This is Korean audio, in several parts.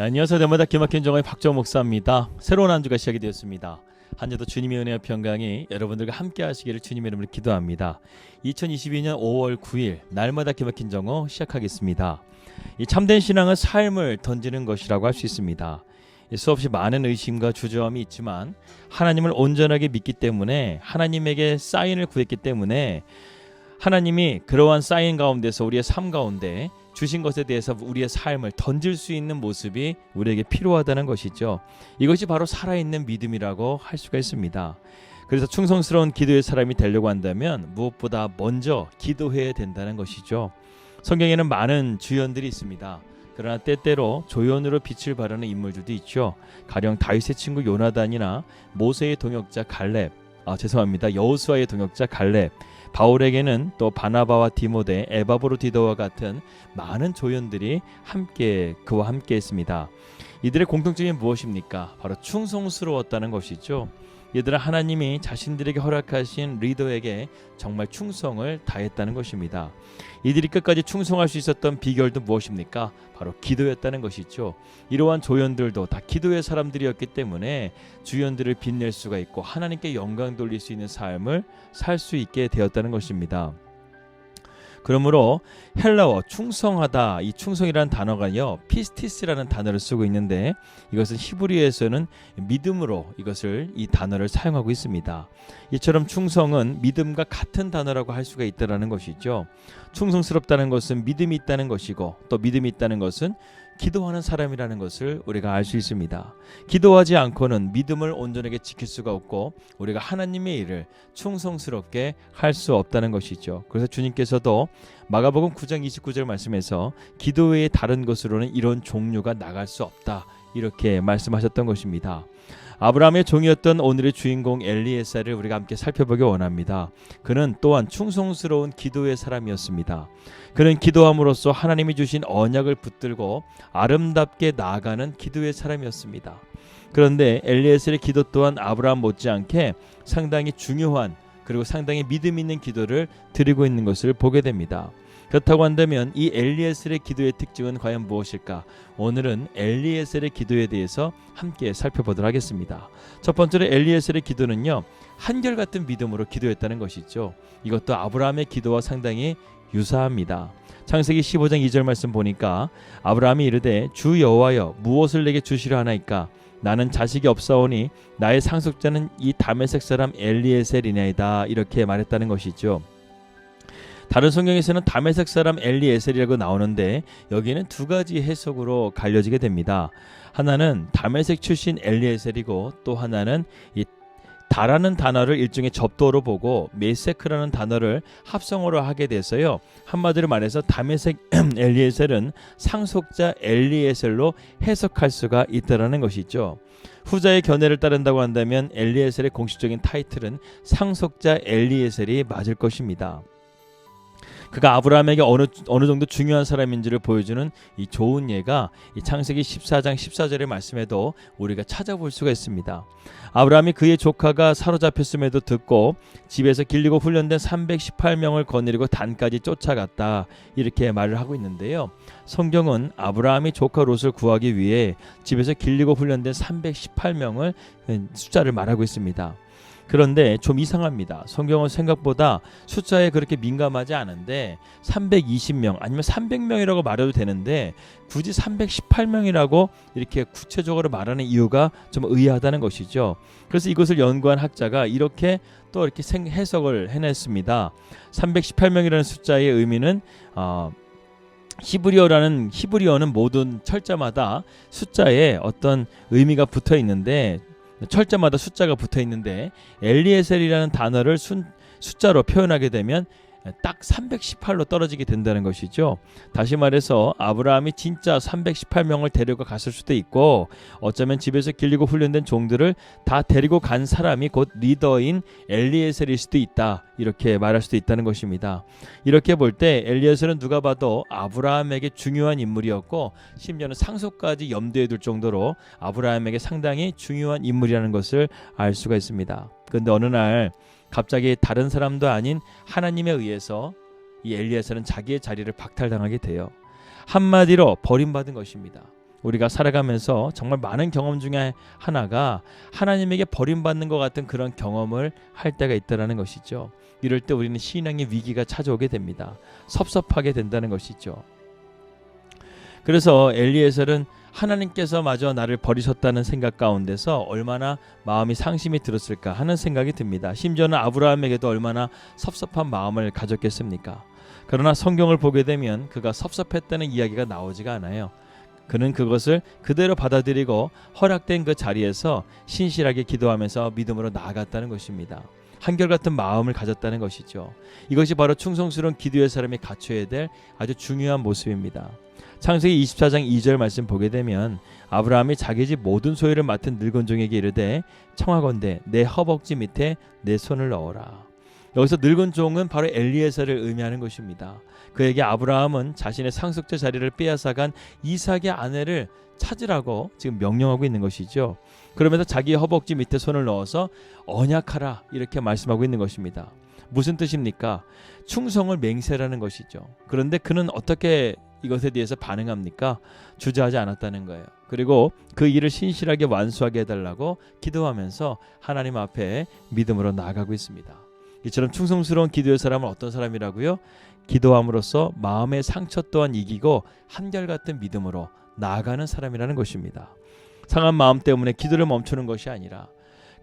안녕하세요. 대마다 기막힌 정의 박정 목사입니다. 새로운 한 주가 시작이 되었습니다. 한 주도 주님의 은혜와 평강이 여러분들과 함께 하시기를 주님의 이름으로 기도합니다. 2022년 5월 9일 날마다 기막힌 정오 시작하겠습니다. 이 참된 신앙은 삶을 던지는 것이라고 할 수 있습니다. 수없이 많은 의심과 주저함이 있지만 하나님을 온전하게 믿기 때문에, 하나님에게 사인을 구했기 때문에 하나님이 그러한 사인 가운데서 우리의 삶 가운데 주신 것에 대해서 우리의 삶을 던질 수 있는 모습이 우리에게 필요하다는 것이죠. 이것이 바로 살아있는 믿음이라고 할 수가 있습니다. 그래서 충성스러운 기도의 사람이 되려고 한다면 무엇보다 먼저 기도해야 된다는 것이죠. 성경에는 많은 주연들이 있습니다. 그러나 때때로 조연으로 빛을 발하는 인물들도 있죠. 가령 다윗의 친구 요나단이나 모세의 동역자 갈렙, 여호수아의 동역자 갈렙, 바울에게는 또 바나바와 디모데, 에바브로디도와 같은 많은 조연들이 그와 함께 했습니다. 이들의 공통점이 무엇입니까? 바로 충성스러웠다는 것이죠. 이들은 하나님이 자신들에게 허락하신 리더에게 정말 충성을 다했다는 것입니다. 이들이 끝까지 충성할 수 있었던 비결도 무엇입니까? 바로 기도였다는 것이죠. 이러한 조연들도 다 기도의 사람들이었기 때문에 주연들을 빛낼 수가 있고 하나님께 영광 돌릴 수 있는 삶을 살 수 있게 되었다는 것입니다. 그러므로 헬라어 충성하다, 이 충성이라는 단어가요 피스티스라는 단어를 쓰고 있는데, 이것은 히브리어에서는 믿음으로 이 단어를 사용하고 있습니다. 이처럼 충성은 믿음과 같은 단어라고 할 수가 있다는 것이죠. 충성스럽다는 것은 믿음이 있다는 것이고, 또 믿음이 있다는 것은 기도하는 사람이라는 것을 우리가 알 수 있습니다. 기도하지 않고는 믿음을 온전하게 지킬 수가 없고 우리가 하나님의 일을 충성스럽게 할 수 없다는 것이죠. 그래서 주님께서도 마가복음 9장 29절 말씀에서 기도 외에 다른 것으로는 이런 종류가 나갈 수 없다, 이렇게 말씀하셨던 것입니다. 아브라함의 종이었던 오늘의 주인공 엘리에셀을 우리가 함께 살펴보기 원합니다. 그는 또한 충성스러운 기도의 사람이었습니다. 그는 기도함으로써 하나님이 주신 언약을 붙들고 아름답게 나아가는 기도의 사람이었습니다. 그런데 엘리에셀의 기도 또한 아브라함 못지않게 상당히 중요한, 그리고 상당히 믿음 있는 기도를 드리고 있는 것을 보게 됩니다. 그렇다고 한다면 이 엘리에셀의 기도의 특징은 과연 무엇일까? 오늘은 엘리에셀의 기도에 대해서 함께 살펴보도록 하겠습니다. 첫 번째로 엘리에셀의 기도는요, 한결같은 믿음으로 기도했다는 것이죠. 이것도 아브라함의 기도와 상당히 유사합니다. 창세기 15장 2절 말씀 보니까 아브라함이 이르되 주 여호와여 무엇을 내게 주시려 하나이까? 나는 자식이 없사오니 나의 상속자는 이 다메섹 사람 엘리에셀이나이다, 이렇게 말했다는 것이죠. 다른 성경에서는 다메섹 사람 엘리에셀이라고 나오는데 여기에는 두 가지 해석으로 갈려지게 됩니다. 하나는 다메섹 출신 엘리에셀이고, 또 하나는 이 다라는 단어를 일종의 접도로 보고 메세크라는 단어를 합성어로 하게 돼서요, 한마디로 말해서 다메섹 엘리에셀은 상속자 엘리에셀로 해석할 수가 있다라는 것이죠. 후자의 견해를 따른다고 한다면 엘리에셀의 공식적인 타이틀은 상속자 엘리에셀이 맞을 것입니다. 그가 아브라함에게 어느 정도 중요한 사람인지를 보여주는 이 좋은 예가 이 창세기 14장 14절의 말씀에도 우리가 찾아볼 수가 있습니다. 아브라함이 그의 조카가 사로잡혔음에도 듣고 집에서 길리고 훈련된 318명을 거느리고 단까지 쫓아갔다, 이렇게 말을 하고 있는데요. 성경은 아브라함이 조카 롯을 구하기 위해 집에서 길리고 훈련된 318명을 숫자를 말하고 있습니다. 그런데 좀 이상합니다. 성경은 생각보다 숫자에 그렇게 민감하지 않은데 320명 아니면 300명이라고 말해도 되는데 굳이 318명이라고 이렇게 구체적으로 말하는 이유가 좀 의아하다는 것이죠. 그래서 이것을 연구한 학자가 이렇게 해석을 해냈습니다. 318명이라는 숫자의 의미는 히브리어는 모든 철자마다 숫자에 어떤 의미가 붙어 있는데, 철자마다 숫자가 붙어 있는데 엘리에셀이라는 단어를 숫자로 표현하게 되면 딱 318로 떨어지게 된다는 것이죠. 다시 말해서 아브라함이 진짜 318명을 데리고 갔을 수도 있고, 어쩌면 집에서 길리고 훈련된 종들을 다 데리고 간 사람이 곧 리더인 엘리에셀일 수도 있다, 이렇게 말할 수도 있다는 것입니다. 이렇게 볼 때 엘리에셀은 누가 봐도 아브라함에게 중요한 인물이었고, 심지어는 상속까지 염두에 둘 정도로 아브라함에게 상당히 중요한 인물이라는 것을 알 수가 있습니다. 그런데 어느 날 갑자기 다른 사람도 아닌 하나님에 의해서 이 엘리에셀은 자기의 자리를 박탈당하게 돼요. 한마디로 버림받은 것입니다. 우리가 살아가면서 정말 많은 경험 중에 하나가 하나님에게 버림받는 것 같은 그런 경험을 할 때가 있다는 것이죠. 이럴 때 우리는 신앙의 위기가 찾아오게 됩니다. 섭섭하게 된다는 것이죠. 그래서 엘리에셀은 하나님께서 마저 나를 버리셨다는 생각 가운데서 얼마나 마음이 상심이 들었을까 하는 생각이 듭니다. 심지어는 아브라함에게도 얼마나 섭섭한 마음을 가졌겠습니까? 그러나 성경을 보게 되면 그가 섭섭했다는 이야기가 나오지가 않아요. 그는 그것을 그대로 받아들이고 허락된 그 자리에서 신실하게 기도하면서 믿음으로 나아갔다는 것입니다. 한결같은 마음을 가졌다는 것이죠. 이것이 바로 충성스러운 기도의 사람이 갖춰야 될 아주 중요한 모습입니다. 창세기 24장 2절 말씀 보게 되면 아브라함이 자기 집 모든 소유를 맡은 늙은 종에게 이르되 청하건대 내 허벅지 밑에 내 손을 넣어라. 여기서 늙은 종은 바로 엘리에셀을 의미하는 것입니다. 그에게 아브라함은 자신의 상속자 자리를 빼앗아간 이삭의 아내를 찾으라고 지금 명령하고 있는 것이죠. 그러면서 자기의 허벅지 밑에 손을 넣어서 언약하라 이렇게 말씀하고 있는 것입니다. 무슨 뜻입니까? 충성을 맹세라는 것이죠. 그런데 그는 어떻게 이것에 대해서 반응합니까? 주저하지 않았다는 거예요. 그리고 그 일을 신실하게 완수하게 해달라고 기도하면서 하나님 앞에 믿음으로 나아가고 있습니다. 이처럼 충성스러운 기도의 사람은 어떤 사람이라고요? 기도함으로써 마음의 상처 또한 이기고 한결같은 믿음으로 나아가는 사람이라는 것입니다. 상한 마음 때문에 기도를 멈추는 것이 아니라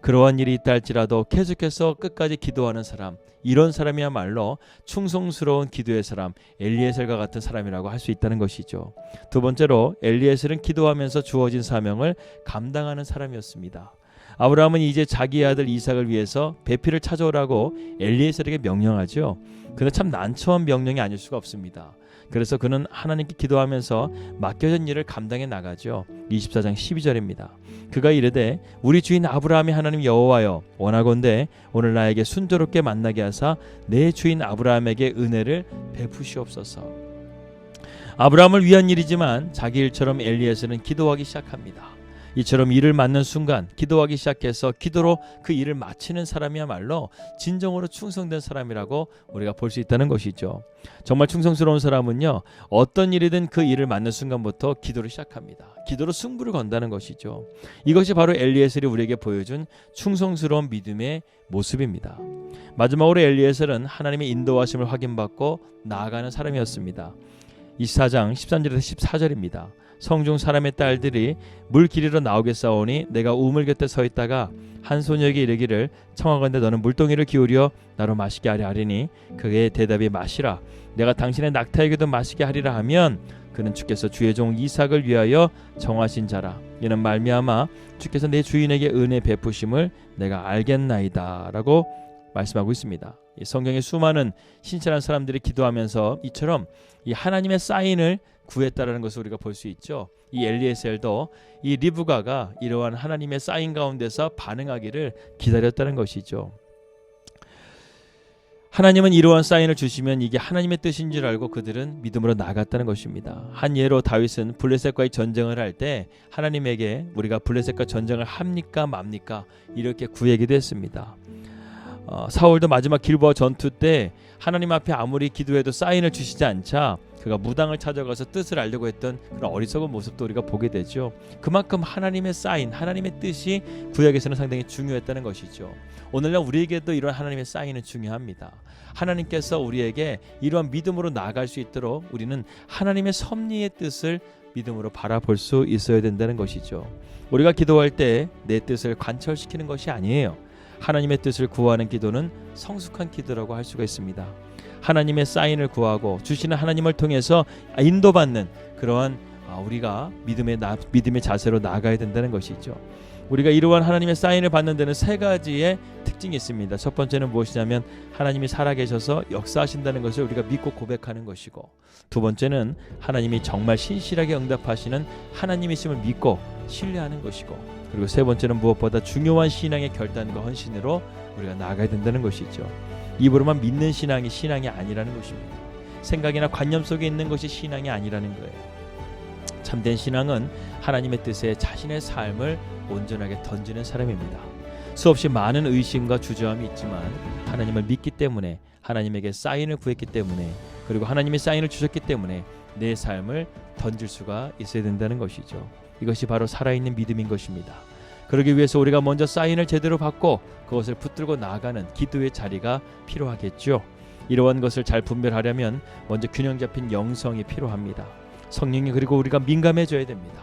그러한 일이 있다 할지라도 계속해서 끝까지 기도하는 사람, 이런 사람이야말로 충성스러운 기도의 사람, 엘리에셀과 같은 사람이라고 할 수 있다는 것이죠. 두 번째로 엘리에셀은 기도하면서 주어진 사명을 감당하는 사람이었습니다. 아브라함은 이제 자기 아들 이삭을 위해서 배필을 찾아오라고 엘리에셀에게 명령하죠. 그는 참 난처한 명령이 아닐 수가 없습니다. 그래서 그는 하나님께 기도하면서 맡겨진 일을 감당해 나가죠. 24장 12절입니다. 그가 이르되 우리 주인 아브라함이 하나님 여호와여 원하건대 오늘 나에게 순조롭게 만나게 하사 내 주인 아브라함에게 은혜를 베푸시옵소서. 아브라함을 위한 일이지만 자기 일처럼 엘리에셀은 기도하기 시작합니다. 이처럼 일을 맡는 순간 기도하기 시작해서 기도로 그 일을 마치는 사람이야말로 진정으로 충성된 사람이라고 우리가 볼 수 있다는 것이죠. 정말 충성스러운 사람은요, 어떤 일이든 그 일을 맡는 순간부터 기도를 시작합니다. 기도로 승부를 건다는 것이죠. 이것이 바로 엘리에셀이 우리에게 보여준 충성스러운 믿음의 모습입니다. 마지막으로 엘리에셀은 하나님의 인도하심을 확인받고 나아가는 사람이었습니다. 24장 13절에서 14절입니다. 성중 사람의 딸들이 물 길이로 나오겠사오니 내가 우물 곁에 서 있다가 한 소녀에게 이르기를 청하건대 너는 물동이를 기울여 나로 마시게 하려 하리니 그의 대답이 마시라 내가 당신의 낙타에게도 마시게 하리라 하면 그는 주께서 주의 종 이삭을 위하여 정하신 자라 이는 말미암아 주께서 내 주인에게 은혜 베푸심을 내가 알겠나이다 라고 말씀하고 있습니다. 이 성경의 수많은 신실한 사람들이 기도하면서 이처럼 이 하나님의 사인을 구했다라는 것을 우리가 볼 수 있죠. 이 엘리에셀도 이 리브가가 이러한 하나님의 사인 가운데서 반응하기를 기다렸다는 것이죠. 하나님은 이러한 사인을 주시면 이게 하나님의 뜻인 줄 알고 그들은 믿음으로 나갔다는 것입니다. 한 예로 다윗은 블레셋과의 전쟁을 할 때 하나님에게 우리가 블레셋과 전쟁을 합니까 맙니까 이렇게 구하기도 했습니다. 사울도 마지막 길보아 전투 때 하나님 앞에 아무리 기도해도 사인을 주시지 않자 그가 무당을 찾아가서 뜻을 알려고 했던 그런 어리석은 모습도 우리가 보게 되죠. 그만큼 하나님의 사인, 하나님의 뜻이 구약에서는 상당히 중요했다는 것이죠. 오늘날 우리에게도 이런 하나님의 사인은 중요합니다. 하나님께서 우리에게 이러한 믿음으로 나아갈 수 있도록 우리는 하나님의 섭리의 뜻을 믿음으로 바라볼 수 있어야 된다는 것이죠. 우리가 기도할 때 내 뜻을 관철시키는 것이 아니에요. 하나님의 뜻을 구하는 기도는 성숙한 기도라고 할 수가 있습니다. 하나님의 사인을 구하고 주시는 하나님을 통해서 인도받는 그러한 우리가 믿음의 자세로 나아가야 된다는 것이죠. 우리가 이러한 하나님의 사인을 받는 데는 세 가지의 특징이 있습니다. 첫 번째는 무엇이냐면 하나님이 살아계셔서 역사하신다는 것을 우리가 믿고 고백하는 것이고, 두 번째는 하나님이 정말 신실하게 응답하시는 하나님이심을 믿고 신뢰하는 것이고, 그리고 세 번째는 무엇보다 중요한 신앙의 결단과 헌신으로 우리가 나아가야 된다는 것이죠. 입으로만 믿는 신앙이 신앙이 아니라는 것입니다. 생각이나 관념 속에 있는 것이 신앙이 아니라는 거예요. 참된 신앙은 하나님의 뜻에 자신의 삶을 온전하게 던지는 사람입니다. 수없이 많은 의심과 주저함이 있지만 하나님을 믿기 때문에, 하나님에게 사인을 구했기 때문에, 그리고 하나님이 사인을 주셨기 때문에 내 삶을 던질 수가 있어야 된다는 것이죠. 이것이 바로 살아있는 믿음인 것입니다. 그러기 위해서 우리가 먼저 사인을 제대로 받고 그것을 붙들고 나아가는 기도의 자리가 필요하겠죠. 이러한 것을 잘 분별하려면 먼저 균형 잡힌 영성이 필요합니다. 성령이 그리고 우리가 민감해져야 됩니다.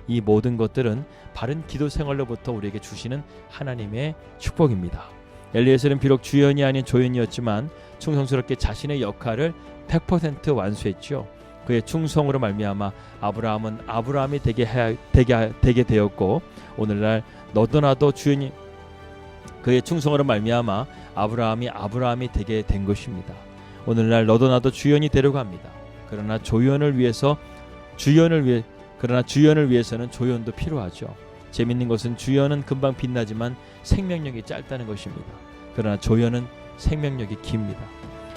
이 모든 것들은 바른 기도 생활로부터 우리에게 주시는 하나님의 축복입니다. 엘리에셀은 비록 주연이 아닌 조연이었지만 충성스럽게 자신의 역할을 100% 완수했죠. 그의 충성으로 말미암아 아브라함은 아브라함이 되게 되었고, 오늘날 너도 나도 주연이 그의 충성으로 말미암아 아브라함이 되게 된 것입니다. 오늘날 너도 나도 주연이 되려고 합니다. 그러나 주연을 위해서는 조연도 필요하죠. 재밌는 것은 주연은 금방 빛나지만 생명력이 짧다는 것입니다. 그러나 조연은 생명력이 깁니다.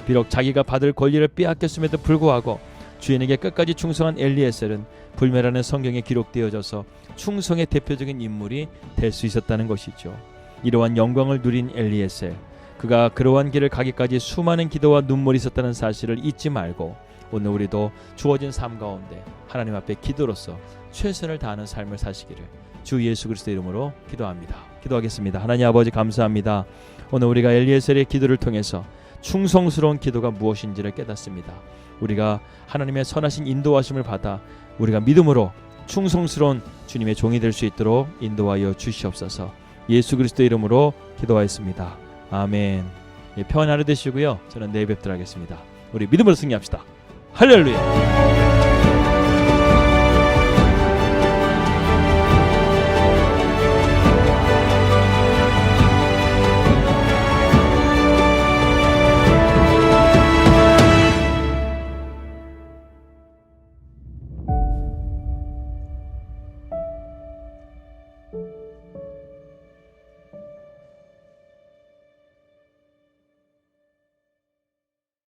비록 자기가 받을 권리를 빼앗겼음에도 불구하고 주인에게 끝까지 충성한 엘리에셀은 불멸하는 성경에 기록되어져서 충성의 대표적인 인물이 될 수 있었다는 것이죠. 이러한 영광을 누린 엘리에셀, 그가 그러한 길을 가기까지 수많은 기도와 눈물이 있었다는 사실을 잊지 말고 오늘 우리도 주어진 삶 가운데 하나님 앞에 기도로서 최선을 다하는 삶을 사시기를 주 예수 그리스도의 이름으로 기도합니다. 기도하겠습니다. 하나님 아버지 감사합니다. 오늘 우리가 엘리에셀의 기도를 통해서 충성스러운 기도가 무엇인지를 깨닫습니다. 우리가 하나님의 선하신 인도하심을 받아 우리가 믿음으로 충성스러운 주님의 종이 될 수 있도록 인도하여 주시옵소서. 예수 그리스도의 이름으로 기도하였습니다. 아멘. 평안 하루 되시고요. 저는 내일 뵙도록 하겠습니다. 우리 믿음으로 승리합시다. 할렐루야.